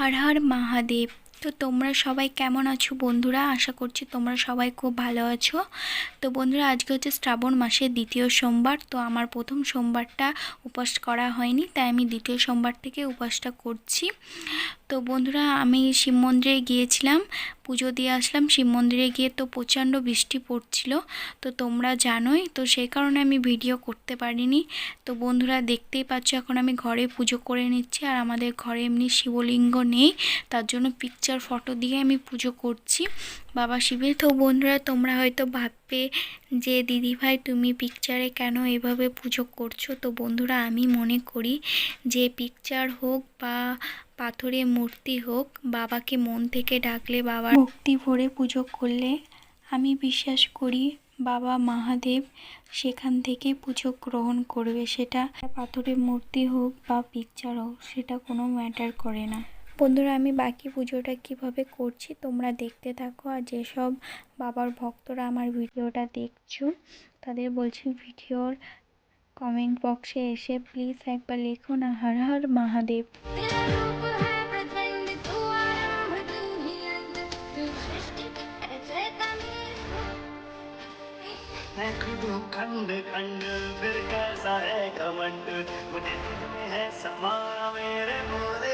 হর হর মহাদেব। তো তোমরা সবাই কেমন আছো বন্ধুরা? আশা করছি তোমরা সবাই খুব ভালো আছো। তো বন্ধুরা, আজকে হচ্ছে শ্রাবণ মাসের দ্বিতীয় সোমবার। তো আমার প্রথম সোমবারটা উপোস করা হয়নি, তাই আমি দ্বিতীয় সোমবার থেকে উপোসটা করছি। তো বন্ধুরা, আমি শিব মন্দিরে গিয়েছিলাম, পুজো দিয়ে আসলাম। শিব মন্দিরে গিয়ে তো প্রচণ্ড বৃষ্টি পড়ছিল, তো তোমরা জানোই, তো সেই কারণে আমি ভিডিও করতে পারিনি। তো বন্ধুরা, দেখতেই পাচ্ছ এখন আমি ঘরে পুজো করে নিচ্ছি। আর আমাদের ঘরে এমনি শিবলিঙ্গ নেই, তার জন্য পিকচার ফটো দিয়ে আমি পুজো করছি বাবা শিবের। তো বন্ধুরা, তোমরা হয়তো ভাববে যে দিদিভাই তুমি পিকচারে কেন এভাবে পুজো করছো। তো বন্ধুরা, আমি মনে করি যে পিকচার হোক বা পাথরের মূর্তি হোক, বাবাকে মন থেকে ডাকলে, বাবার ভক্তি ভরে পুজো করলে, আমি বিশ্বাস করি বাবা মহাদেব সেখান থেকে পুজো গ্রহণ করবে। সেটা পাথরের মূর্তি হোক বা পিকচার হোক, সেটা কোনো ম্যাটার করে না। বন্ধুরা, আমি বাকি পুজোটা কিভাবে করছি তোমরা দেখতে থাকো। আর যেসব বাবার ভক্তরা আমার ভিডিওটা দেখছো, তাদের বলছি ভিডিওর কমেন্ট বক্সে এসে প্লিজ একবার লিখো না হর হর মহাদেব। मैं खुद हूँ खंड खंड, फिर कैसा है घमंड, मुझे तुझ में है समाया मेरे भोले